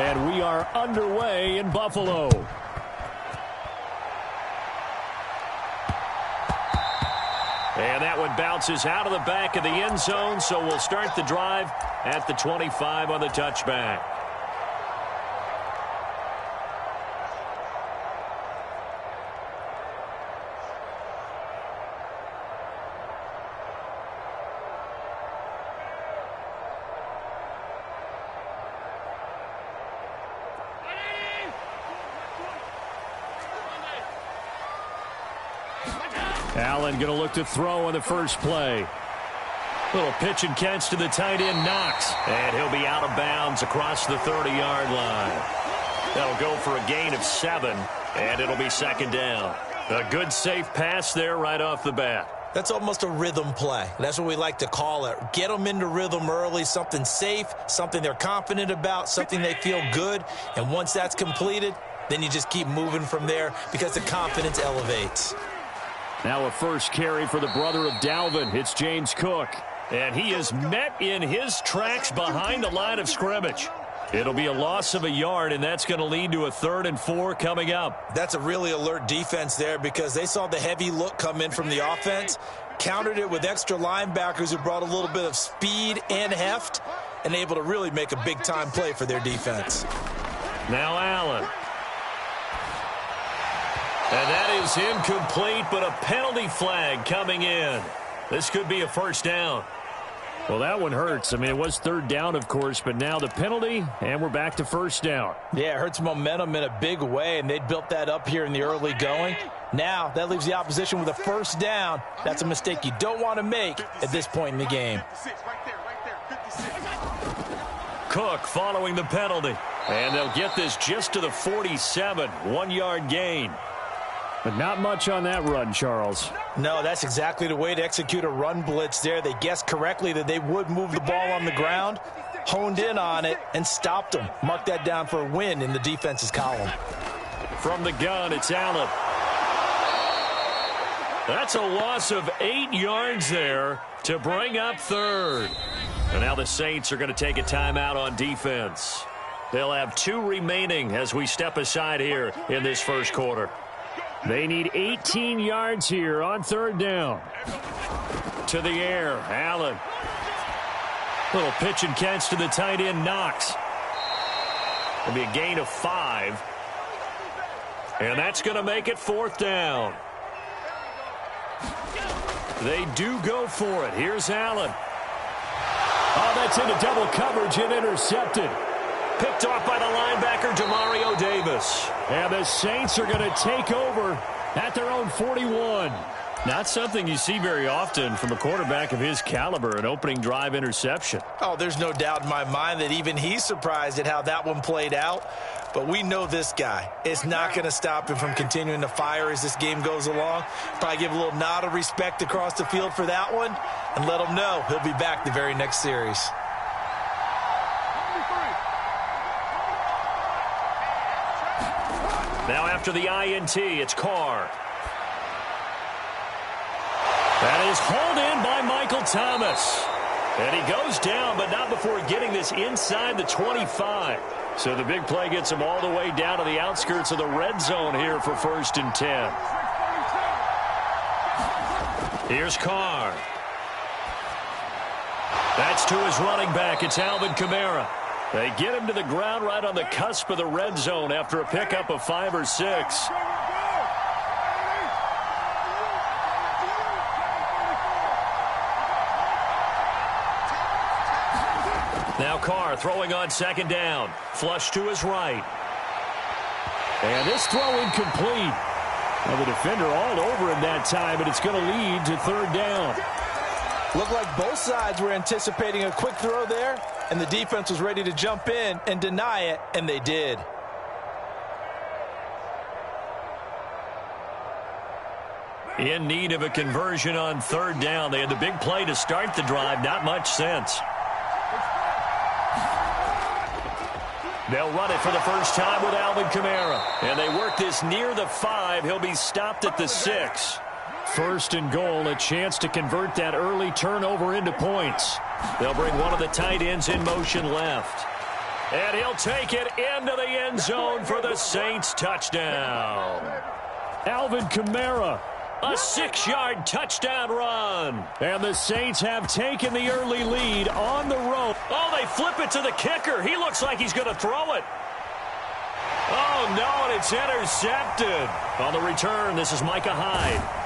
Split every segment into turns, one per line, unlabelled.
And we are underway in Buffalo. And that one bounces out of the back of the end zone, so we'll start the drive at the 25 on the touchback. Allen going to look to throw on the first play. Little pitch and catch to the tight end, Knox. And he'll be out of bounds across the 30-yard line. That'll go for a gain of 7, and it'll be second down. A good, safe pass there right off the bat.
That's almost a rhythm play. That's what we like to call it. Get them into rhythm early, something safe, something they're confident about, something they feel good. And once that's completed, then you just keep moving from there because the confidence elevates.
Now a first carry for the brother of Dalvin. It's James Cook. And he is met in his tracks behind the line of scrimmage. It'll be a loss of a yard, and that's going to lead to a 3rd and 4 coming up.
That's a really alert defense there because they saw the heavy look come in from the offense, countered it with extra linebackers who brought a little bit of speed and heft, and able to really make a big-time play for their defense.
Now Allen. And that is incomplete, but a penalty flag coming in. This could be a first down. Well, that one hurts. I mean, it was 3rd down, of course, but now the penalty, and we're back to first down.
Yeah, it hurts momentum in a big way, and they built that up here in the early going. Now, that leaves the opposition with a first down. That's a mistake you don't want to make at this point in the game.
Cook following the penalty. And they'll get this just to the 47, 1-yard gain. But not much on that run, Charles.
No, that's exactly the way to execute a run blitz there. They guessed correctly that they would move the ball on the ground, honed in on it, and stopped them. Mark that down for a win in the defense's column.
From the gun, it's Allen. That's a loss of 8 yards there to bring up 3rd. And now the Saints are going to take a timeout on defense. They'll have 2 remaining as we step aside here in this first quarter. They need 18 yards here on 3rd down. To the air, Allen. Little pitch and catch to the tight end, Knox. It'll be a gain of 5. And that's going to make it 4th down. They do go for it. Here's Allen. Oh, that's into double coverage and intercepted. Picked off by the linebacker, Demario Davis. And the Saints are going to take over at their own 41. Not something you see very often from a quarterback of his caliber, an opening drive interception.
Oh, there's no doubt in my mind that even he's surprised at how that one played out. But we know this guy. It's not going to stop him from continuing to fire as this game goes along. Probably give a little nod of respect across the field for that one and let him know he'll be back the very next series.
Now after the INT, it's Carr. That is hauled in by Michael Thomas. And he goes down, but not before getting this inside the 25. So the big play gets him all the way down to the outskirts of the red zone here for 1st and 10. Here's Carr. That's to his running back. It's Alvin Kamara. They get him to the ground right on the cusp of the red zone after a pickup of 5 or 6. Now Carr throwing on 2nd down. Flush to his right. And this throw incomplete. Well, the defender all over him that time, but it's going to lead to 3rd down.
Looked like both sides were anticipating a quick throw there, and the defense was ready to jump in and deny it, and they did.
In need of a conversion on 3rd down. They had the big play to start the drive. Not much sense. They'll run it for the first time with Alvin Kamara. And they work this near the 5. He'll be stopped at the 6. 1st and goal, a chance to convert that early turnover into points. They'll bring one of the tight ends in motion left. And he'll take it into the end zone for the Saints touchdown. Alvin Kamara, a 6-yard touchdown run. And the Saints have taken the early lead on the road. Oh, they flip it to the kicker. He looks like he's going to throw it. Oh, no, and it's intercepted. On the return, this is Micah Hyde.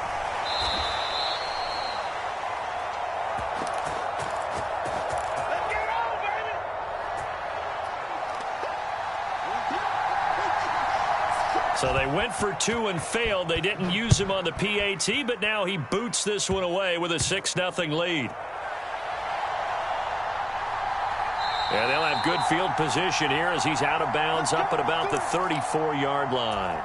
So they went for 2 and failed. They didn't use him on the PAT, but now he boots this one away with a 6-0 lead. And they'll have good field position here as he's out of bounds up at about the 34-yard line.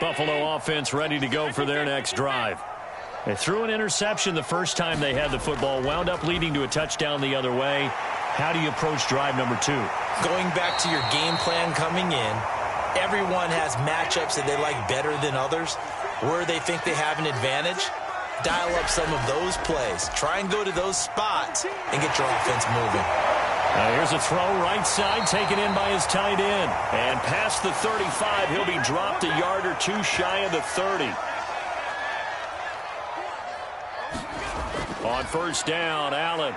Buffalo offense ready to go for their next drive. They threw an interception the first time they had the football, wound up leading to a touchdown the other way. How do you approach drive number 2?
Going back to your game plan coming in, everyone has matchups that they like better than others. Where they think they have an advantage, dial up some of those plays. Try and go to those spots and get your offense moving.
Here's a throw right side taken in by his tight end. And past the 35, he'll be dropped a yard or 2 shy of the 30. On first down, Allen.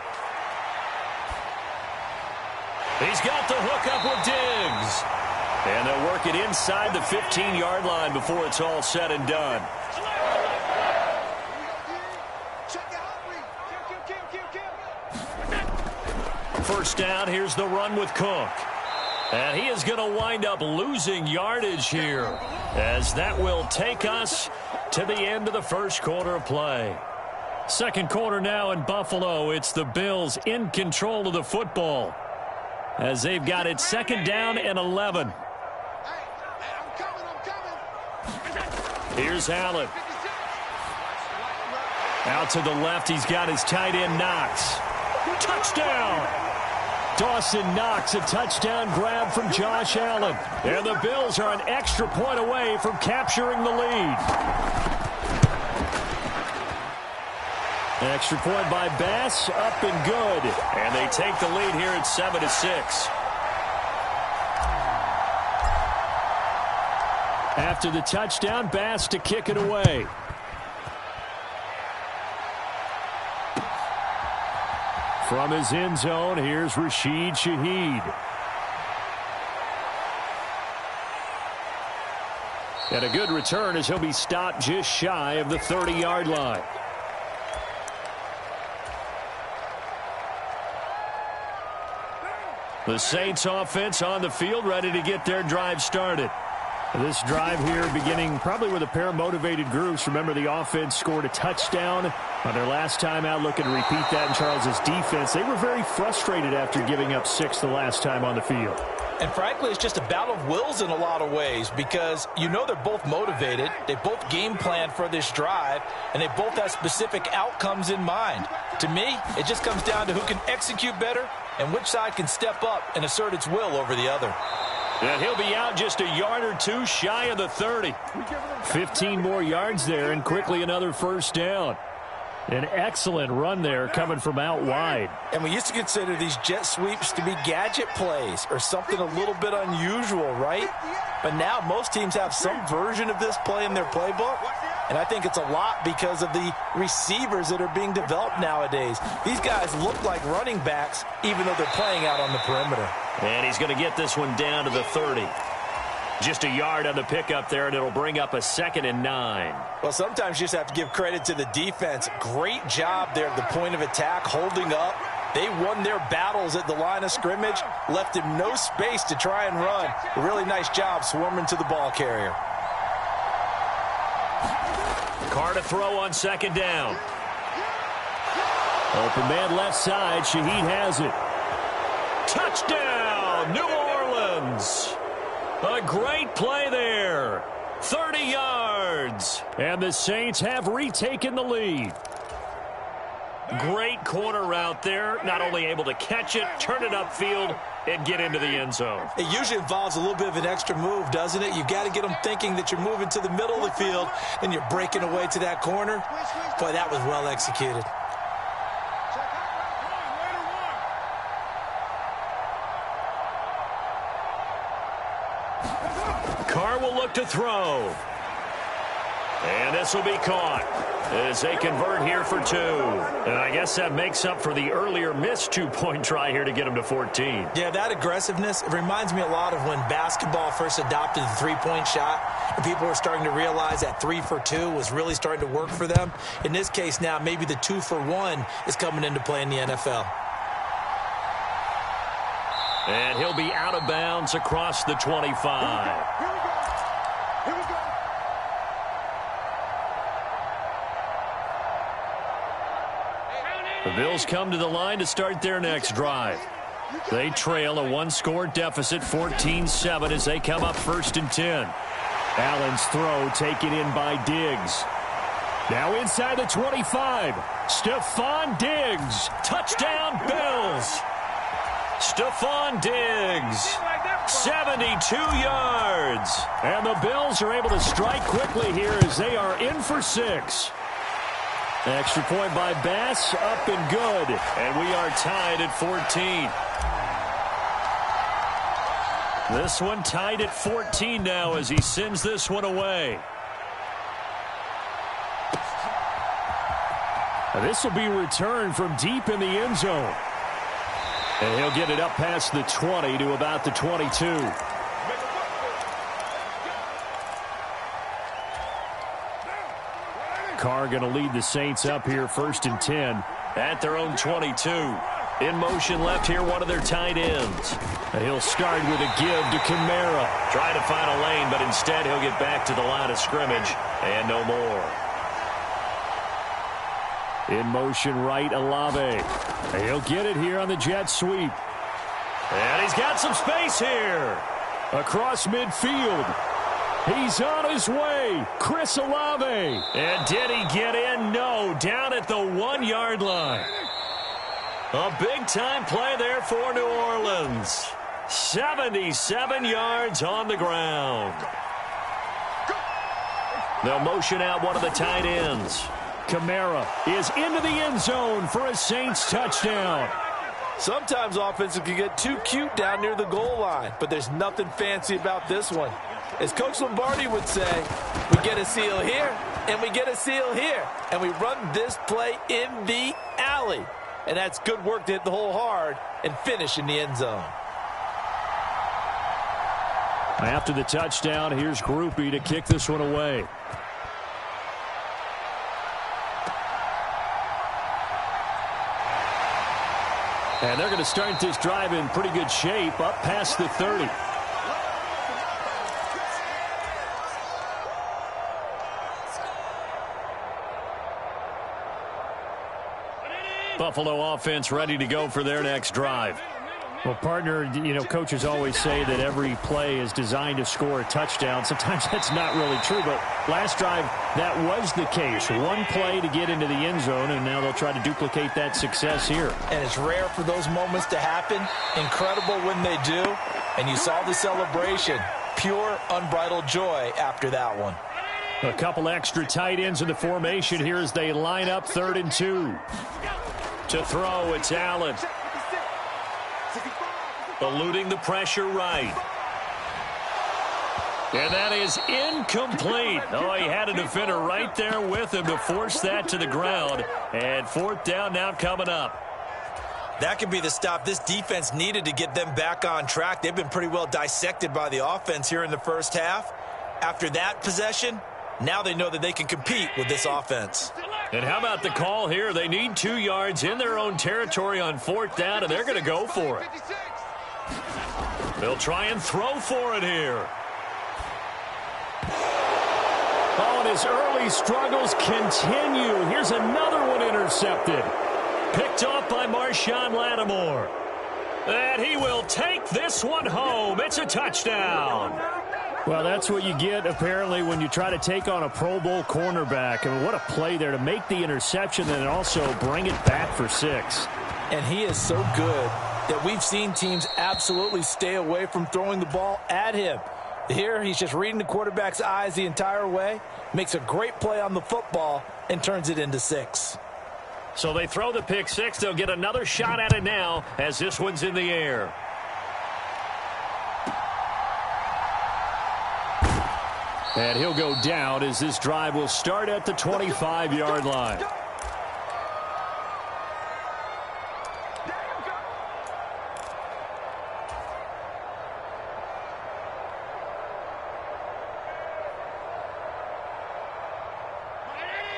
He's got the hook up with Diggs. And they'll work it inside the 15-yard line before it's all said and done. First down, here's the run with Cook. And he is going to wind up losing yardage here, as that will take us to the end of the first quarter of play. Second quarter now in Buffalo. It's the Bills in control of the football, as they've got it second down and 11. Here's Allen. Out to the left, he's got his tight end Knox. Touchdown! Dawson Knox, a touchdown grab from Josh Allen. And the Bills are an extra point away from capturing the lead. An extra point by Bass, up and good. And they take the lead here at 7-6. After the touchdown, Bass to kick it away. From his end zone, here's Rashid Shaheed. And a good return as he'll be stopped just shy of the 30-yard line. The Saints offense on the field, ready to get their drive started. This drive here beginning probably with a pair of motivated groups. Remember, the offense scored a touchdown on their last time out. Looking to repeat that in Charles's defense. They were very frustrated after giving up 6 the last time on the field.
And frankly, it's just a battle of wills in a lot of ways, because you know they're both motivated. They both game planned for this drive, and they both have specific outcomes in mind. To me, it just comes down to who can execute better and which side can step up and assert its will over the other.
And he'll be out just a yard or 2 shy of the 30. 15 more yards there, and quickly another first down. An excellent run there coming from out wide.
And we used to consider these jet sweeps to be gadget plays or something a little bit unusual, right? But now most teams have some version of this play in their playbook. And I think it's a lot because of the receivers that are being developed nowadays. These guys look like running backs even though they're playing out on the perimeter.
And he's going to get this one down to the 30. Just a yard on the pickup there, and it'll bring up a 2nd and 9.
Well, sometimes you just have to give credit to the defense. Great job there at the point of attack, holding up. They won their battles at the line of scrimmage, left him no space to try and run. A really nice job swarming to the ball carrier.
Carr to throw on 2nd down. Open man left side. Shaheed has it. Touchdown, New Orleans. A great play there. 30 yards. And the Saints have retaken the lead. Great corner route there. Not only able to catch it, turn it upfield, and get into the end zone.
It usually involves a little bit of an extra move, doesn't it? You've got to get them thinking that you're moving to the middle of the field, and you're breaking away to that corner. Boy, that was well executed.
Carr will look to throw. And this will be caught as they convert here for 2. And I guess that makes up for the earlier missed 2-point try here to get them to 14.
Yeah, that aggressiveness, it reminds me a lot of when basketball first adopted the three-point shot. And people were starting to realize that 3 for 2 was really starting to work for them. In this case now, maybe the 2 for 1 is coming into play in the NFL.
And he'll be out of bounds across the 25. The Bills come to the line to start their next drive. They trail a 1-score deficit, 14-7, as they come up 1st and 10. Allen's throw taken in by Diggs. Now inside the 25. Stefen Diggs. Touchdown, Bills. Stefen Diggs. 72 yards. And the Bills are able to strike quickly here as they are in for 6. Extra point by Bass, up and good. And we are tied at 14. This one tied at 14 now as he sends this one away. And this will be returned from deep in the end zone. And he'll get it up past the 20 to about the 22. Carr going to lead the Saints up here 1st and 10 at their own 22. In motion left here, one of their tight ends. And he'll start with a give to Kamara. Trying to find a lane, but instead he'll get back to the line of scrimmage and no more. In motion right, Olave. And he'll get it here on the jet sweep. And he's got some space here. Across midfield. He's on his way. Chris Olave. And did he get in? No. Down at the 1-yard line. A big-time play there for New Orleans. 77 yards on the ground. They'll motion out one of the tight ends. Kamara is into the end zone for a Saints touchdown.
Sometimes offenses can get too cute down near the goal line, but there's nothing fancy about this one. As Coach Lombardi would say, we get a seal here, and we get a seal here, and we run this play in the alley. And that's good work to hit the hole hard and finish in the end zone.
After the touchdown, here's Groupie to kick this one away. And they're going to start this drive in pretty good shape, up past the 30. Buffalo offense ready to go for their next drive. Well, partner, you know, coaches always say that every play is designed to score a touchdown. Sometimes that's not really true, but last drive, that was the case. One play to get into the end zone, and now they'll try to duplicate that success here.
And it's rare for those moments to happen. Incredible when they do. And you saw the celebration. Pure, unbridled joy after that one.
A couple extra tight ends in the formation here as they line up 3rd and 2. To throw, it's Allen. Eluding the pressure right. And that is incomplete. Oh, he had a defender right there with him to force that to the ground. And 4th down now coming up.
That could be the stop this defense needed to get them back on track. They've been pretty well dissected by the offense here in the first half. After that possession, now they know that they can compete with this offense.
And how about the call here? They need 2 yards in their own territory on 4th down, and they're going to go for it. They'll try and throw for it here. Oh, and his early struggles continue. Here's another one intercepted. Picked off by Marshawn Lattimore. And he will take this one home. It's a touchdown. Well, that's what you get, apparently, when you try to take on a Pro Bowl cornerback. I mean, what a play there to make the interception and also bring it back for 6.
And he is so good that we've seen teams absolutely stay away from throwing the ball at him. Here, he's just reading the quarterback's eyes the entire way, makes a great play on the football, and turns it into 6.
So they throw the pick six. They'll get another shot at it now as this one's in the air. And he'll go down as this drive will start at the 25-yard line.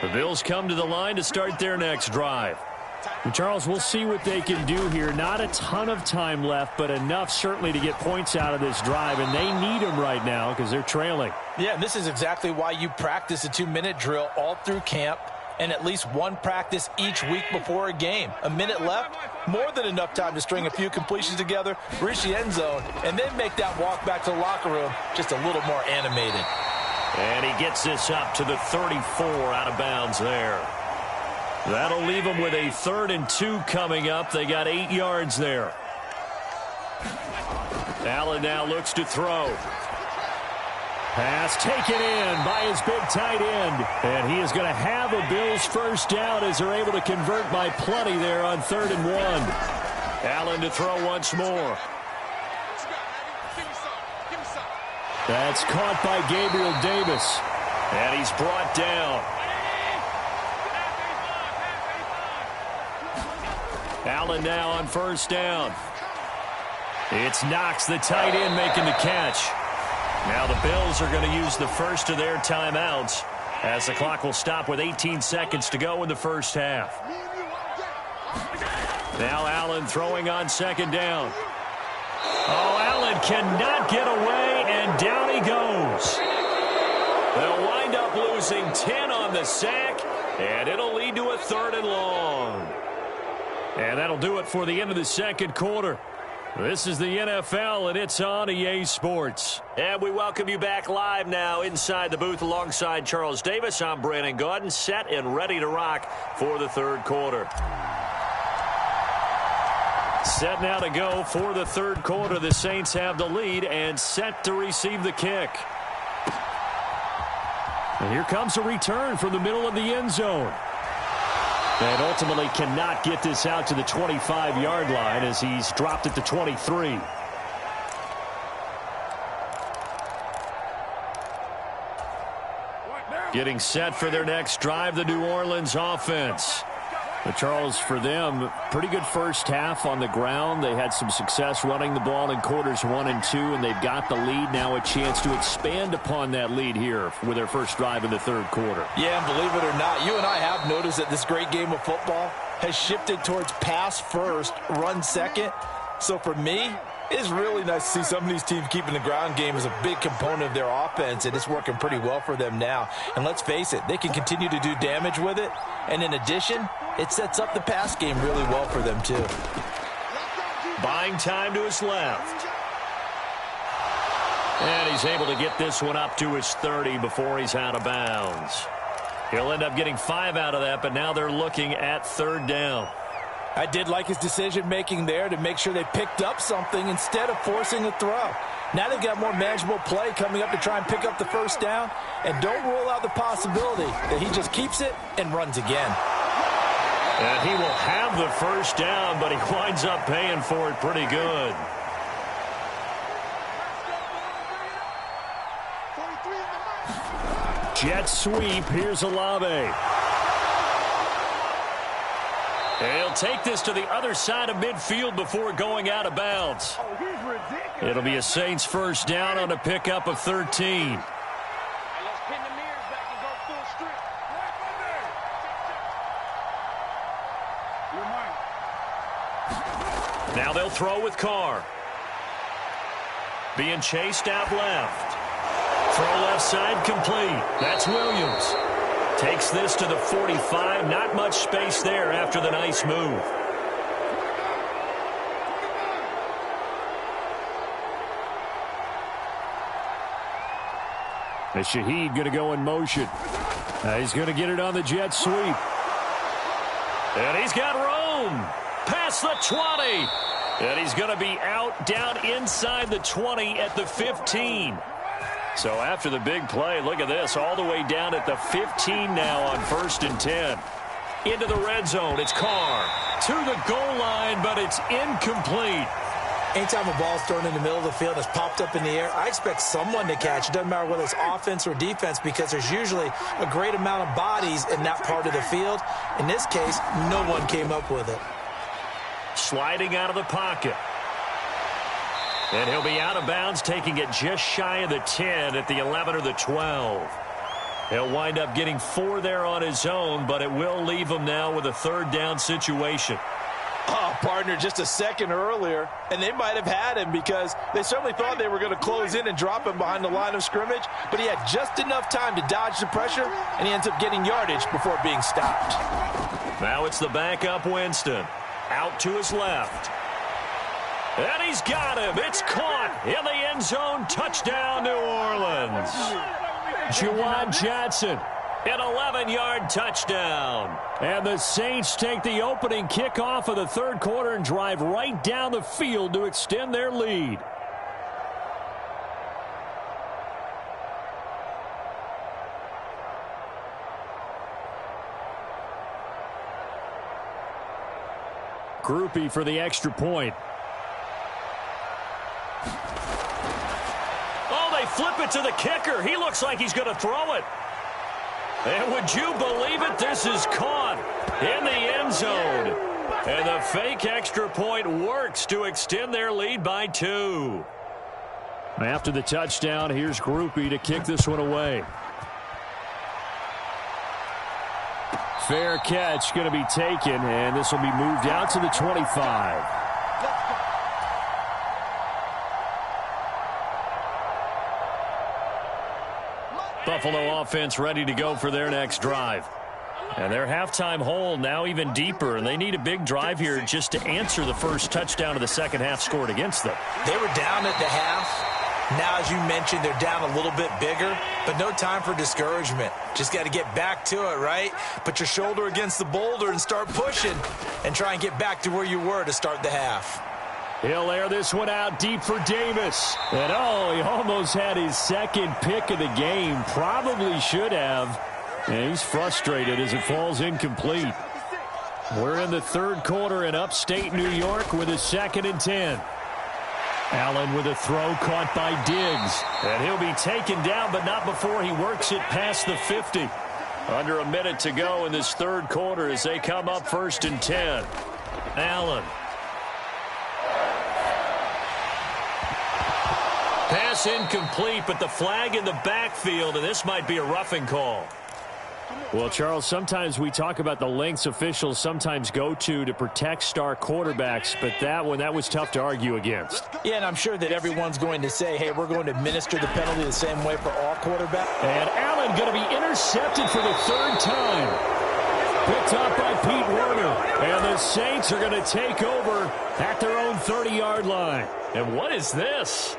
The Bills come to the line to start their next drive.
And Charles, we'll see what they can do here. Not a ton of time left, but enough certainly to get points out of this drive, and they need them right now because they're trailing.
Yeah, and this is exactly why you practice a 2-minute drill all through camp and at least one practice each week before a game. A minute left, more than enough time to string a few completions together, reach the end zone, and then make that walk back to the locker room just a little more animated.
And he gets this up to the 34 out of bounds there. That'll leave them with a 3rd and 2 coming up. They got 8 yards there. Allen now looks to throw. Pass taken in by his big tight end. And he is going to have a Bills first down as they're able to convert by plenty there on 3rd and 1. Allen to throw once more. That's caught by Gabriel Davis. And he's brought down. Allen now on first down. It's Knox, the tight end, making the catch. Now the Bills are going to use the first of their timeouts as the clock will stop with 18 seconds to go in the first half. Now Allen throwing on 2nd down. Oh, Allen cannot get away, and down he goes. They'll wind up losing 10 on the sack, and it'll lead to a 3rd and long. And that'll do it for the end of the second quarter. This is the NFL, and it's on EA Sports. And we welcome you back live now inside the booth alongside Charles Davis. I'm Brandon Gaudin, set and ready to rock for the 3rd quarter. Set now to go for the 3rd quarter. The Saints have the lead and set to receive the kick. And here comes a return from the middle of the end zone. And ultimately cannot get this out to the 25-yard line as he's dropped at the 23. Getting set for their next drive, the New Orleans offense. But Charles, for them, pretty good first half on the ground. They had some success running the ball in quarters 1 and 2, and they've got the lead. Now a chance to expand upon that lead here with their first drive in the 3rd quarter.
Yeah, and believe it or not, you and I have noticed that this great game of football has shifted towards pass first, run second. So for me, it's really nice to see some of these teams keeping the ground game as a big component of their offense, and it's working pretty well for them now. And let's face it, they can continue to do damage with it. And in addition, it sets up the pass game really well for them, too.
Buying time to his left. And he's able to get this one up to his 30 before he's out of bounds. He'll end up getting 5 out of that, but now they're looking at 3rd down.
I did like his decision-making there to make sure they picked up something instead of forcing a throw. Now they've got more manageable play coming up to try and pick up the first down. And don't rule out the possibility that he just keeps it and runs again.
And he will have the first down, but he winds up paying for it pretty good. Jet sweep. Here's Olave. He'll take this to the other side of midfield before going out of bounds. It'll be a Saints first down on a pickup of 13. Now they'll throw with Carr. Being chased out left. Throw left side complete. That's Williams. Takes this to the 45. Not much space there after the nice move. And Shaheed going to go in motion. He's going to get it on the jet sweep. And he's got room. Past the 20. And he's going to be out down inside the 20 at the 15. So after the big play, look at this, all the way down at the 15 now on 1st and 10. Into the red zone, it's Carr to the goal line, but it's incomplete.
Anytime a ball's thrown in the middle of the field and it's popped up in the air, I expect someone to catch. It doesn't matter whether it's offense or defense because there's usually a great amount of bodies in that part of the field. In this case, no one came up with it.
Sliding out of the pocket. And he'll be out of bounds, taking it just shy of the 10 at the 11 or the 12. He'll wind up getting 4 there on his own, but it will leave him now with a 3rd down situation.
Oh, partner, just a second earlier, and they might have had him because they certainly thought they were going to close in and drop him behind the line of scrimmage, but he had just enough time to dodge the pressure, and he ends up getting yardage before being stopped.
Now it's the backup Winston. Out to his left. And he's got him. It's caught in the end zone. Touchdown, New Orleans. Juwan Johnson, an 11-yard touchdown.
And the Saints take the opening kickoff of the 3rd quarter and drive right down the field to extend their lead. Groupie for the extra point.
Flip it to the kicker. He looks like he's going to throw it. And would you believe it? This is caught in the end zone. And the fake extra point works to extend their lead by 2.
After the touchdown, here's Groupie to kick this one away. Fair catch going to be taken, and this will be moved out to the 25.
Buffalo offense ready to go for their next drive. And their halftime hole now even deeper, and they need a big drive here just to answer the first touchdown of the second half scored against them.
They were down at the half. Now, as you mentioned, they're down a little bit bigger, but no time for discouragement. Just got to get back to it, right? Put your shoulder against the boulder and start pushing and try and get back to where you were to start the half.
He'll air this one out deep for Davis. And, he almost had his 2nd pick of the game. Probably should have. And he's frustrated as it falls incomplete. We're in the 3rd quarter in upstate New York with a 2nd and 10. Allen with a throw caught by Diggs.
And he'll be taken down, but not before he works it past the 50. Under a minute to go in this 3rd quarter as they come up 1st and 10. Allen. Pass incomplete, but the flag in the backfield, and this might be a roughing call.
Well, Charles, sometimes we talk about the lengths officials sometimes go to protect star quarterbacks, but that was tough to argue against.
Yeah, and I'm sure that everyone's going to say, hey, we're going to administer the penalty the same way for all quarterbacks.
And Allen going to be intercepted for the 3rd time. Picked up by Pete Werner. And the Saints are going to take over at their own 30-yard line.
And what is this?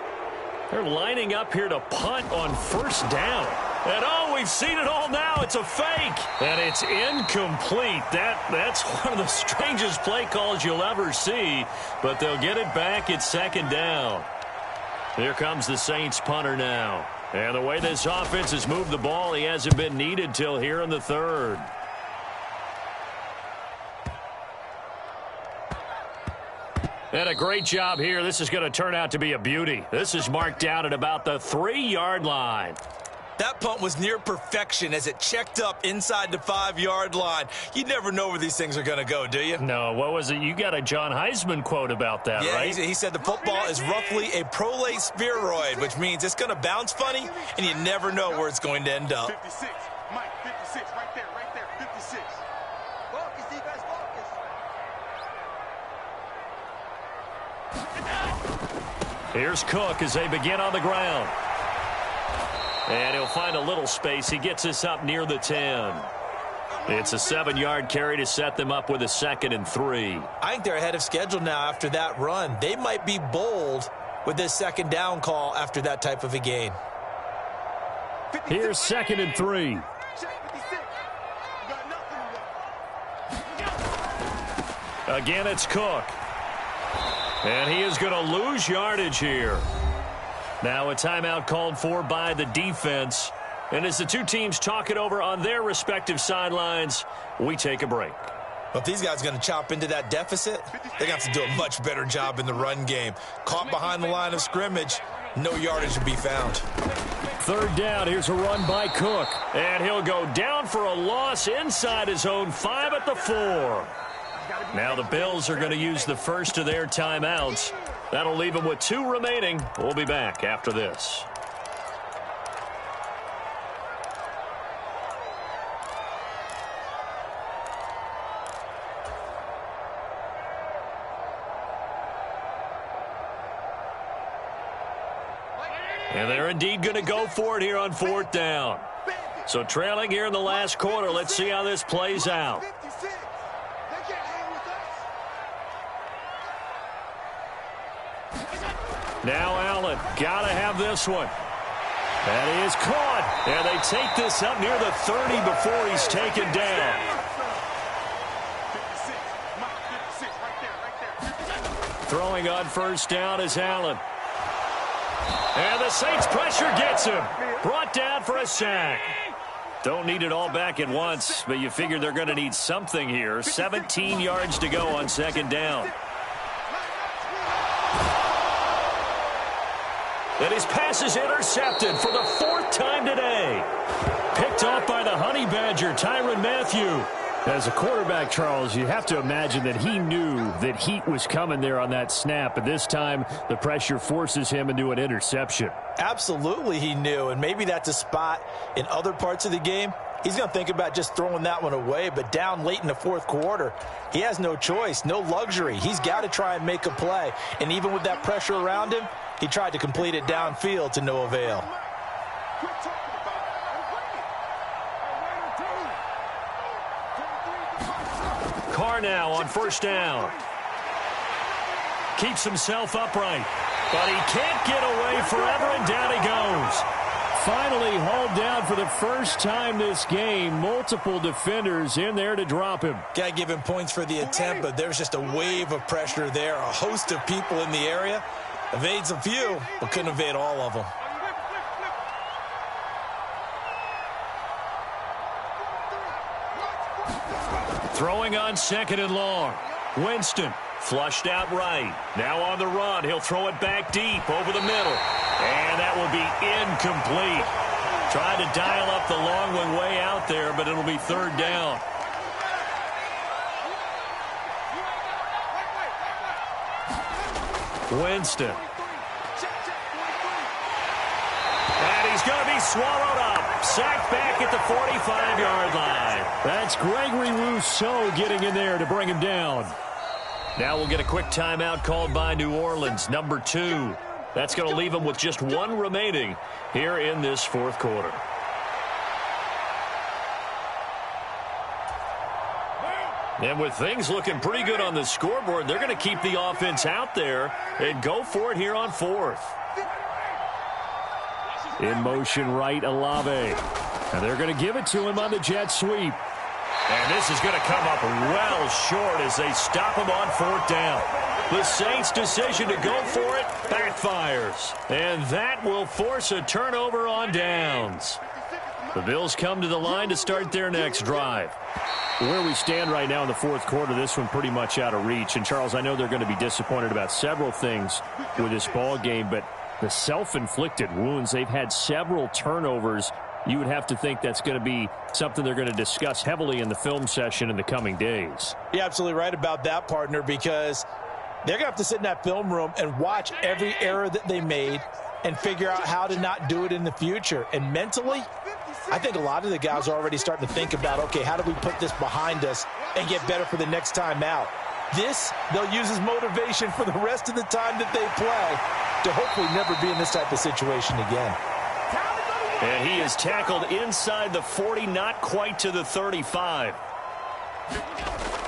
They're lining up here to punt on 1st down. And, we've seen it all now. It's a fake. And it's incomplete. That's one of the strangest play calls you'll ever see. But they'll get it back at 2nd down. Here comes the Saints punter now. And the way this offense has moved the ball, he hasn't been needed till here in the 3rd. And a great job here. This is going to turn out to be a beauty. This is marked down at about the 3-yard line.
That punt was near perfection as it checked up inside the 5-yard line. You never know where these things are going to go, do you?
No, what was it? You got a John Heisman quote about that, right?
Yeah, he said the football is roughly a prolate spheroid, which means it's going to bounce funny, and you never know where it's going to end up.
56, Mike, 56, right there, 56. Focus, defense, focus.
Here's Cook as they begin on the ground. And he'll find a little space. He gets us up near the 10. It's a 7-yard carry to set them up with a 2nd and 3.
I think they're ahead of schedule now after that run. They might be bold with this 2nd down call after that type of a gain.
Here's 2nd and 3.
Again, it's Cook. And he is going to lose yardage here. Now a timeout called for by the defense. And as the two teams talk it over on their respective sidelines, we take a break.
Well, if these guys are going to chop into that deficit, they're going to have to do a much better job in the run game. Caught behind the line of scrimmage, no yardage to be found.
Third down, here's a run by Cook.
And he'll go down for a loss inside his own 5 at the 4. Now the Bills are going to use the first of their timeouts. That'll leave them with 2 remaining. We'll be back after this. And they're indeed going to go for it here on 4th down. So trailing here in the last quarter. Let's see how this plays out. Now Allen, gotta have this one. That is caught. And they take this up near the 30 before he's taken down. Throwing on first down is Allen. And the Saints pressure gets him. Brought down for a sack. Don't need it all back at once, but you figure they're going to need something here. 17 yards to go on 2nd down. And his pass is intercepted for the 4th time today. Picked off by the Honey Badger, Tyrann Mathieu.
As a quarterback, Charles, you have to imagine that he knew that heat was coming there on that snap. But this time, the pressure forces him into an interception.
Absolutely he knew, and maybe that's a spot in other parts of the game. He's going to think about just throwing that one away, but down late in the 4th quarter, he has no choice, no luxury. He's got to try and make a play, and even with that pressure around him, he tried to complete it downfield to no avail.
Carr now on first down. Keeps himself upright, but he can't get away forever, and down he goes.
Finally hauled down for the first time this game. Multiple defenders in there to drop him.
Got to give him points for the attempt, but there's just a wave of pressure there. A host of people in the area. Evades a few, but couldn't evade all of them.
Throwing on 2nd and long. Winston flushed out right. Now on the run. He'll throw it back deep over the middle. And that will be incomplete. Tried to dial up the long one way out there, but it'll be 3rd down. Winston. And he's going to be swallowed up. Sacked back at the 45-yard line.
That's Gregory Rousseau getting in there to bring him down.
Now we'll get a quick timeout called by New Orleans, number 2. That's going to leave them with just 1 remaining here in this 4th quarter. And with things looking pretty good on the scoreboard, they're going to keep the offense out there and go for it here on 4th.
In motion right, Olave. And they're going to give it to him on the jet sweep.
And this is going to come up well short as they stop him on 4th down. The Saints' decision to go for it backfires. And that will force a turnover on downs. The Bills come to the line to start their next drive.
Where we stand right now in the 4th quarter, this one pretty much out of reach. And, Charles, I know they're going to be disappointed about several things with this ball game, but the self-inflicted wounds, they've had several turnovers. You would have to think that's going to be something they're going to discuss heavily in the film session in the coming days.
You're absolutely right about that, partner, because they're going to have to sit in that film room and watch every error that they made and figure out how to not do it in the future. And mentally, I think a lot of the guys are already starting to think about, okay, how do we put this behind us and get better for the next time out? This, they'll use as motivation for the rest of the time that they play to hopefully never be in this type of situation again.
And he is tackled inside the 40, not quite to the 35.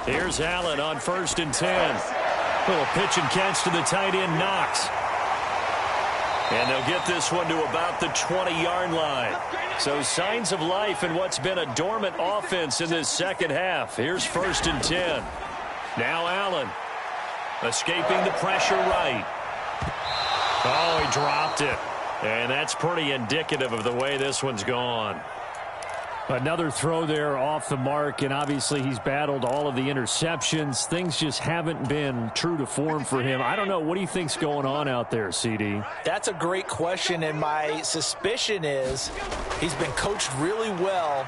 Here's Allen on 1st and 10. Little pitch and catch to the tight end, Knox. And they'll get this one to about the 20-yard line. So signs of life in what's been a dormant offense in this second half. Here's 1st and 10. Now Allen escaping the pressure right. Oh, he dropped it. And that's pretty indicative of the way this one's gone.
Another throw there off the mark, and obviously he's battled all of the interceptions. Things just haven't been true to form for him. I don't know. What do you think's going on out there, CD?
That's a great question, and my suspicion is he's been coached really well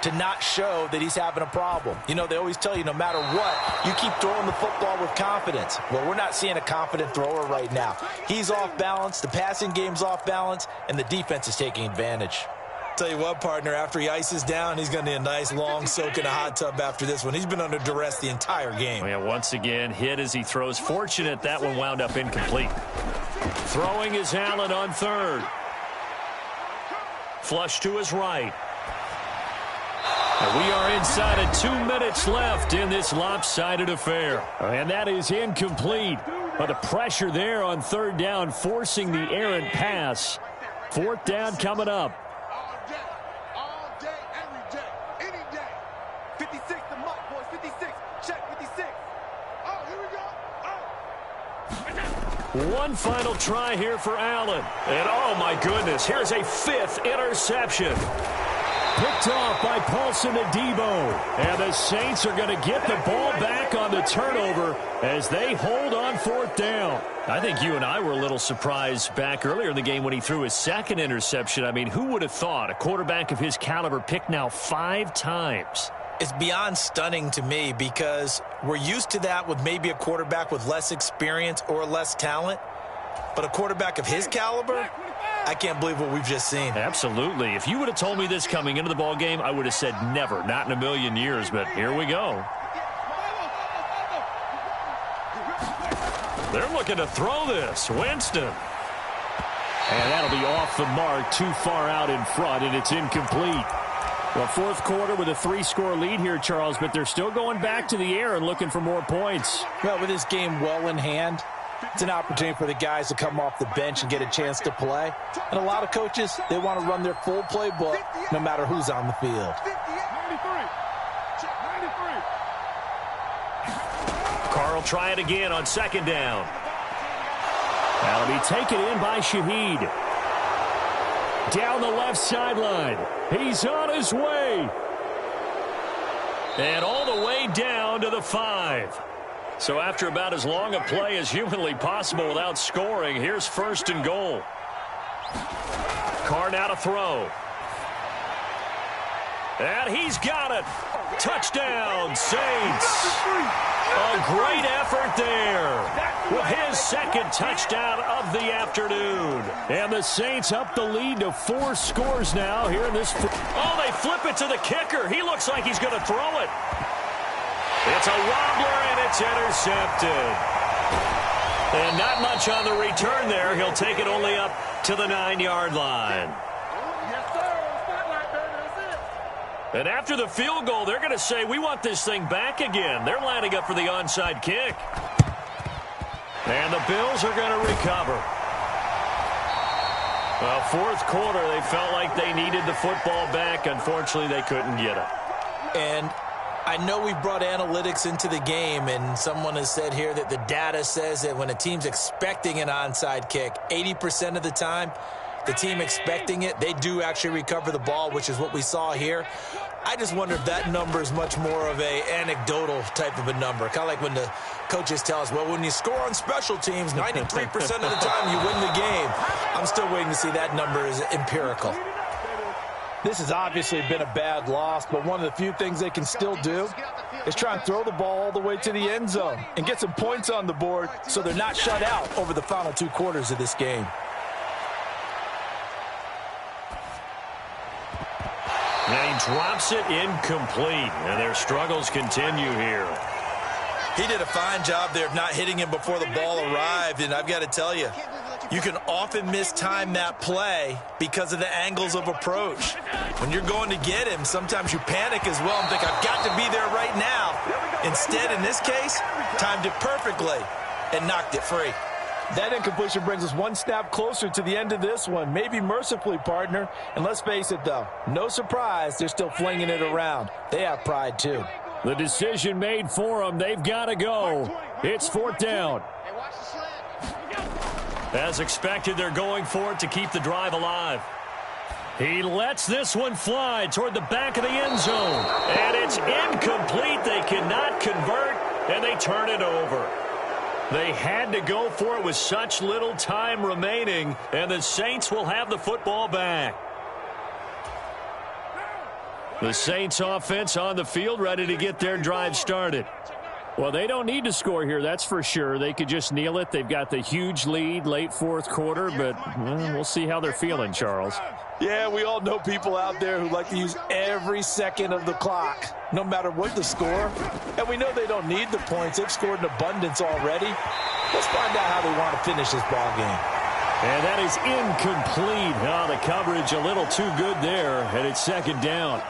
to not show that he's having a problem. You know, they always tell you no matter what, you keep throwing the football with confidence. Well, we're not seeing a confident thrower right now. He's off balance, the passing game's off balance, and the defense is taking advantage. Tell you what, partner, after he ices down, he's going to need a nice long soak in a hot tub after this one. He's been under duress the entire game.
Oh, yeah, once again, hit as he throws. Fortunate that one wound up incomplete. Throwing is Allen on third. Flush to his right. And we are inside of 2 minutes left in this lopsided affair.
And that is incomplete. But the pressure there on third down, forcing the errant pass. Fourth down coming up.
All day, every day, any day. 56 the mark, boys. 56. Check 56. Oh, here we go. Oh.
One final try here for Allen. And oh my goodness, here's a 5th interception.
Picked off by Paulson Adebo. And the Saints are going to get the ball back on the turnover as they hold on fourth down.
I think you and I were a little surprised back earlier in the game when he threw his 2nd interception. I mean, who would have thought a quarterback of his caliber picked now 5 times?
It's beyond stunning to me because we're used to that with maybe a quarterback with less experience or less talent. But a quarterback of his caliber, I can't believe what we've just seen.
Absolutely. If you would have told me this coming into the ball game, I would have said never, not in a million years. But here we go. They're looking to throw this. Winston.
And that'll be off the mark, too far out in front, and it's incomplete. Well, fourth quarter with a 3-score lead here, Charles, but they're still going back to the air and looking for more points.
Well, with this game well in hand, it's an opportunity for the guys to come off the bench and get a chance to play. And a lot of coaches, they want to run their full playbook no matter who's on the field.
93.
Carl try it again on 2nd down.
That'll be taken in by Shaheed. Down the left sideline. He's on his way.
And all the way down to the 5. So after about as long a play as humanly possible without scoring, here's 1st and goal. Carr now to throw. And he's got it. Touchdown, Saints. A great effort there with his 2nd touchdown of the afternoon.
And the Saints up the lead to 4 scores now here in this.
Oh, they flip it to the kicker. He looks like he's going to throw it. It's a wobbler, and it's intercepted. And not much on the return there. He'll take it only up to the 9-yard line.
Yes, sir. Spotlight, baby. That's it.
And after the field goal, they're going to say, we want this thing back again. They're lining up for the onside kick. And the Bills are going to recover. Well, fourth quarter, they felt like they needed the football back. Unfortunately, they couldn't get it.
And I know we brought analytics into the game, and someone has said here that the data says that when a team's expecting an onside kick, 80% of the time, the team expecting it, they do actually recover the ball, which is what we saw here. I just wonder if that number is much more of a anecdotal type of a number. Kind of like when the coaches tell us, well, when you score on special teams, 93% of the time you win the game. I'm still waiting to see that number is empirical.
This has obviously been a bad loss, but one of the few things they can still do is try and throw the ball all the way to the end zone and get some points on the board so they're not shut out over the final 2 quarters of this game.
And he drops it incomplete, and their struggles continue here.
He did a fine job there of not hitting him before the ball arrived, and I've got to tell you, you can often mistime that play because of the angles of approach. When you're going to get him, sometimes you panic as well and think, I've got to be there right now. Instead, in this case, timed it perfectly and knocked it free.
That incompletion brings us one snap closer to the end of this one, maybe mercifully, partner. And let's face it, though, no surprise, they're still flinging it around. They have pride, too.
The decision made for them. They've got to go. It's fourth down.
As expected, they're going for it to keep the drive alive. He lets this one fly toward the back of the end zone. And it's incomplete. They cannot convert, and they turn it over. They had to go for it with such little time remaining, and the Saints will have the football back. The Saints offense on the field, ready to get their drive started.
Well, they don't need to score here, that's for sure. They could just kneel it. They've got the huge lead late fourth quarter, but we'll see how they're feeling, Charles.
Yeah, we all know people out there who like to use every second of the clock, no matter what the score. And we know they don't need the points. They've scored in abundance already. Let's find out how they want to finish this ball game.
And that is incomplete. Oh, the coverage a little too good there, and it's second down.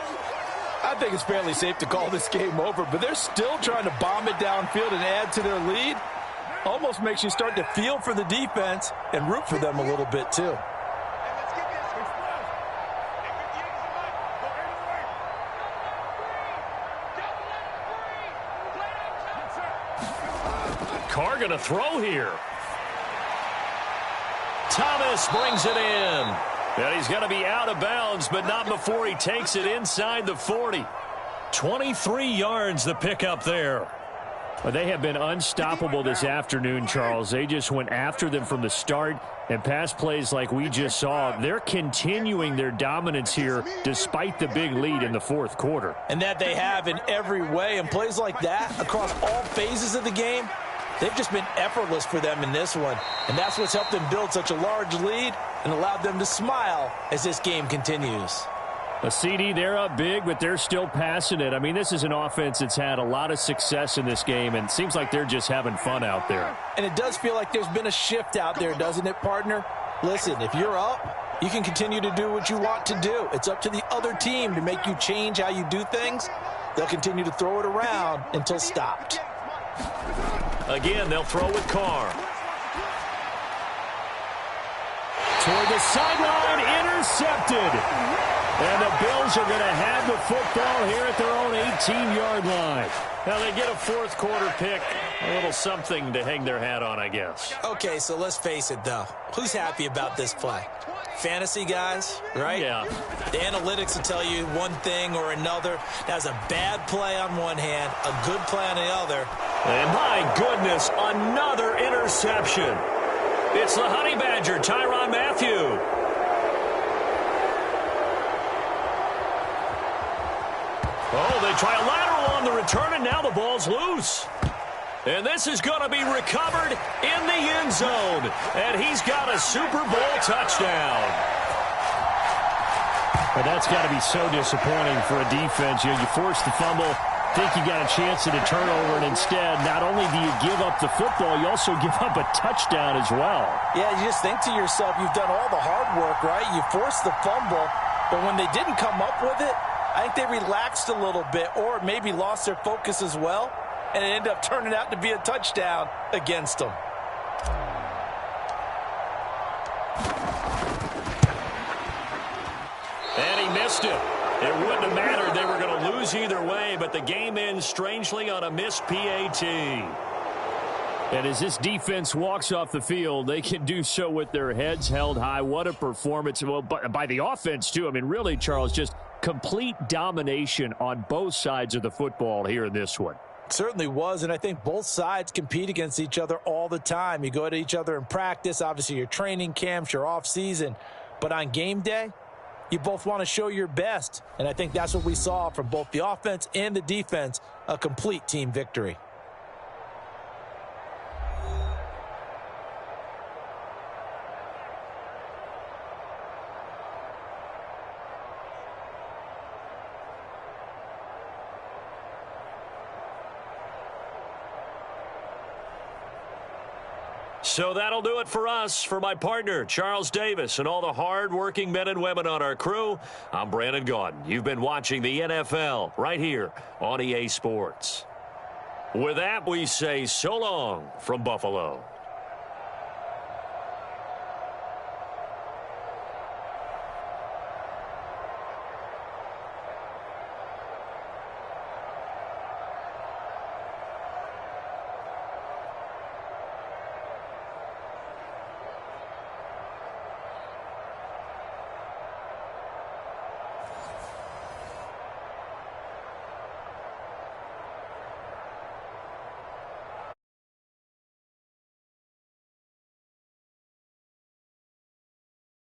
I think it's fairly safe to call this game over, but they're still trying to bomb it downfield and add to their lead. Almost makes you start to feel for the defense and root for them a little bit, too.
Carr going to throw here. Thomas brings it in. And he's going to be out of bounds, but not before he takes it inside the 40. 23 yards the pickup there.
Well, they have been unstoppable this afternoon, Charles. They just went after them from the start, and pass plays like we just saw. They're continuing their dominance here despite the big lead in the fourth quarter.
And that they have in every way. And plays like that across all phases of the game, they've just been effortless for them in this one. And that's what's helped them build such a large lead and allowed them to smile as this game continues.
A CD, they're up big, but they're still passing it. I mean, this is an offense that's had a lot of success in this game, and it seems like they're just having fun out there.
And it does feel like there's been a shift out there, doesn't it, partner? Listen, if you're up, you can continue to do what you want to do. It's up to the other team to make you change how you do things. They'll continue to throw it around until stopped.
Again, they'll throw with Carr.
Toward the sideline, intercepted. And the Bills are going to have the football here at their own 18-yard line.
Now they get a fourth quarter pick, a little something to hang their hat on, I guess.
Okay, so let's face it, though. Who's happy about this play? Fantasy guys, right?
Yeah.
The analytics will tell you one thing or another. That's a bad play on one hand, a good play on the other.
And my goodness, another interception. It's the Honey Badger, Tyrann Mathieu. Oh, they try a lateral on the return, and now the ball's loose. And this is going to be recovered in the end zone. And he's got a Super Bowl touchdown.
But that's got to be so disappointing for a defense. You force the fumble, think you got a chance at a turnover, and instead, not only do you give up the football, you also give up a touchdown as well.
Yeah, you just think to yourself, you've done all the hard work, right? You forced the fumble, but when they didn't come up with it, I think they relaxed a little bit or maybe lost their focus as well, and it ended up turning out to be a touchdown against them.
And he missed it. It wouldn't have mattered. They were going to lose either way, but the game ends strangely on a missed PAT.
And as this defense walks off the field, they can do so with their heads held high. What a performance. Well, by the offense, too. I mean, really, Charles, just complete domination on both sides of the football here in this one.
Certainly was, and I think both sides compete against each other all the time. You go to each other in practice, obviously your training camps, your off-season. But on game day, you both want to show your best. And I think that's what we saw from both the offense and the defense, a complete team victory.
So that'll do it for us. For my partner, Charles Davis, and all the hard-working men and women on our crew, I'm Brandon Gaudin. You've been watching the NFL right here on EA Sports. With that, we say so long from Buffalo.